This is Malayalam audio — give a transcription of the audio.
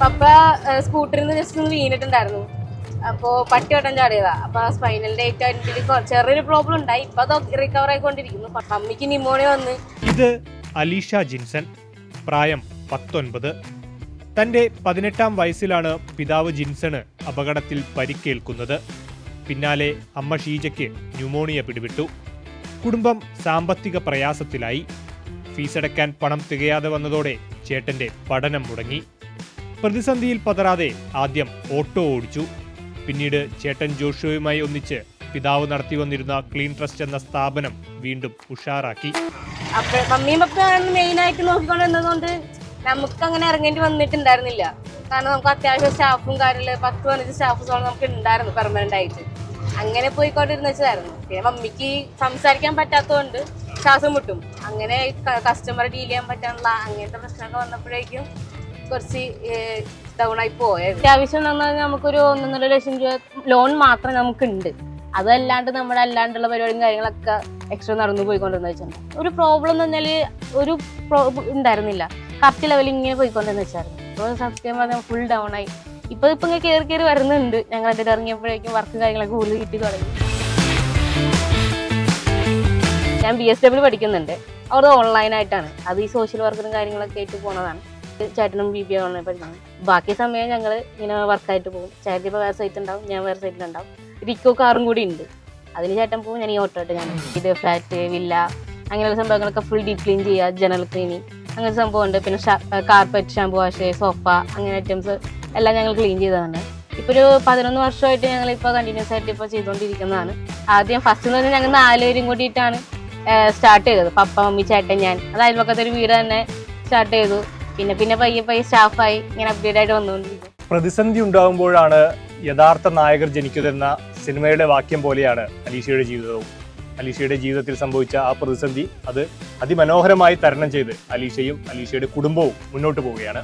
പപ്പ സ്കൂട്ടറിൽ നിന്ന് ജസ്റ്റ് ഒന്ന് വീണിട്ടുണ്ടായിരുന്നു. അപ്പോൾ പട്ടി വട്ടം ചാടിയതാ. അപ്പൊ ആ സ്പൈനലിന്റെ ഏറ്റവും ചെറിയൊരു പ്രോബ്ലം ഉണ്ടായി. ഇപ്പൊ അത് റിക്കവർ ആയിക്കൊണ്ടിരിക്കുന്നു. മമ്മിക്ക് ന്യൂമോണിയ വന്ന്. ഇത് അലീഷ ജിൻസൺ, പ്രായം 19. തന്റെ 18-ാം വയസ്സിലാണ് പിതാവ് ജിൻസണ് അപകടത്തിൽ പരിക്കേൽക്കുന്നത്. പിന്നാലെ അമ്മ ഷീജയ്ക്ക് ന്യൂമോണിയ പിടിപെട്ടു. കുടുംബം സാമ്പത്തിക പ്രയാസത്തിലായി. ഫീസടയ്ക്കാൻ പണം തികയാതെ വന്നതോടെ ചേട്ടന്റെ പഠനം മുടങ്ങി. പ്രതിസന്ധിയിൽ പതറാതെ ആദ്യം ഓട്ടോ ഓടിച്ചു. പിന്നീട് ചേട്ടൻ ജോഷുവുമായി ഒന്നിച്ച് പിതാവ് നടത്തി വന്നിരുന്ന ക്ലീൻ ട്രസ്റ്റ് എന്ന സ്ഥാപനം വീണ്ടും ഉഷാറാക്കി. മമ്മിയും പപ്പയും മെയിനായിട്ട് നോക്കിക്കൊണ്ടിരുന്നതുകൊണ്ട് നമുക്ക് അങ്ങനെ ഇറങ്ങേണ്ടി വന്നിട്ടുണ്ടായിരുന്നില്ല. കാരണം നമുക്ക് അത്യാവശ്യം സ്റ്റാഫും കാര്യമില്ല, 10-15 സ്റ്റാഫ്സോളം നമുക്ക് ഉണ്ടായിരുന്നു പെർമനന്റ് ആയിട്ട്. അങ്ങനെ പോയിക്കൊണ്ടിരുന്ന വെച്ചതായിരുന്നു. പിന്നെ മമ്മിക്ക് സംസാരിക്കാൻ പറ്റാത്തതുകൊണ്ട് ശ്വാസം മുട്ടും. അങ്ങനെ കസ്റ്റമറെ ഡീൽ ചെയ്യാൻ പറ്റാനുള്ള അങ്ങനത്തെ പ്രശ്നമൊക്കെ വന്നപ്പോഴേക്കും കുറച്ച് ഡൗൺ ആയി പോയത്. അത്യാവശ്യം നമുക്കൊരു 1.5 ലക്ഷം രൂപ ലോൺ മാത്രം നമുക്കുണ്ട്. അതല്ലാണ്ട് നമ്മുടെ അല്ലാണ്ടുള്ള പരിപാടിയും കാര്യങ്ങളൊക്കെ എക്സ്ട്രാ നടന്നു പോയിക്കൊണ്ടിരുന്ന വെച്ചിട്ടുണ്ട്. ഒരു പ്രോബ്ലം എന്ന് പറഞ്ഞാൽ ഒരു ഉണ്ടായിരുന്നില്ല. കറക്റ്റ് ലെവലിൽ ഇങ്ങനെ പോയിക്കൊണ്ടിരുന്ന വെച്ചായിരുന്നു. ഇപ്പോൾ സത്യം പറഞ്ഞാൽ ഫുൾ ഡൗൺ ആയി. ഇപ്പൊ ഇങ്ങനെ കയറി വരുന്നുണ്ട്. ഞങ്ങൾ അതിൽ ഇറങ്ങിയപ്പോഴേക്കും വർക്ക് കാര്യങ്ങളൊക്കെ കൂടുതൽ കിട്ടി തുടങ്ങി. ഞാൻ BSW പഠിക്കുന്നുണ്ട്. അവിടെ ഓൺലൈനായിട്ടാണ്. അത് ഈ സോഷ്യൽ വർക്കറും കാര്യങ്ങളൊക്കെ ആയിട്ട് പോണതാണ്. ചേട്ടനും BBA ഓൺലൈൻ പഠിക്കുന്നത്. ബാക്കി സമയം ഞങ്ങൾ ഇങ്ങനെ വർക്കായിട്ട് പോകും. ചേട്ടൻ ഇപ്പോൾ വേറെ സൈറ്റ് ഉണ്ടാവും, ഞാൻ വേറെ സൈറ്റിലുണ്ടാവും. റിക്കോ കാറും കൂടി ഉണ്ട്. അതിന് ചേട്ടൻ പോകും, ഞാൻ ഈ ഓട്ടോ ആയിട്ട് ഞാൻ ഇത് ഫ്ലാറ്റ് വില്ല അങ്ങനെയുള്ള സംഭവങ്ങളൊക്കെ ഫുൾ ഡീപ് ക്ലീൻ ചെയ്യുക, ജനറൽ ക്ലീനിങ് അങ്ങനെ സംഭവമുണ്ട്. പിന്നെ കാർപ്പറ്റ്, ഷാമ്പു വാഷ്, സോഫ അങ്ങനെ ഐറ്റംസ് എല്ലാം ഞങ്ങൾ ക്ലീൻ ചെയ്തതാണ്. ഇപ്പോൾ ഒരു 11 വർഷമായിട്ട് ഞങ്ങളിപ്പോൾ കണ്ടിന്യൂസ് ആയിട്ട് ഇപ്പോൾ ചെയ്തുകൊണ്ടിരിക്കുന്നതാണ്. ആദ്യം ഫസ്റ്റ് എന്ന് പറഞ്ഞാൽ ഞങ്ങൾ 4 പേരും കൂടിയിട്ടാണ് സ്റ്റാർട്ട് ചെയ്തത്. പപ്പ, മമ്മി, ചേട്ടൻ, ഞാൻ. അത് അയൽപക്കത്തെ ഒരു വീട് തന്നെ സ്റ്റാർട്ട് ചെയ്തു. പിന്നെ പയ്യെ സ്റ്റാഫായി ഇങ്ങനെ അപ്ഡേറ്റ് ആയിട്ട് വന്നുകൊണ്ടിരിക്കും. പ്രതിസന്ധി ഉണ്ടാകുമ്പോഴാണ് യഥാർത്ഥ നായകർ ജനിക്കുന്നതെന്ന സിനിമയുടെ വാക്യം പോലെയാണ് അലീഷയുടെ ജീവിതവും. അലീഷയുടെ ജീവിതത്തിൽ സംഭവിച്ച ആ പ്രതിസന്ധി അത് അതിമനോഹരമായി തരണം ചെയ്ത് അലീഷയും അലീഷയുടെ കുടുംബവും മുന്നോട്ട് പോവുകയാണ്.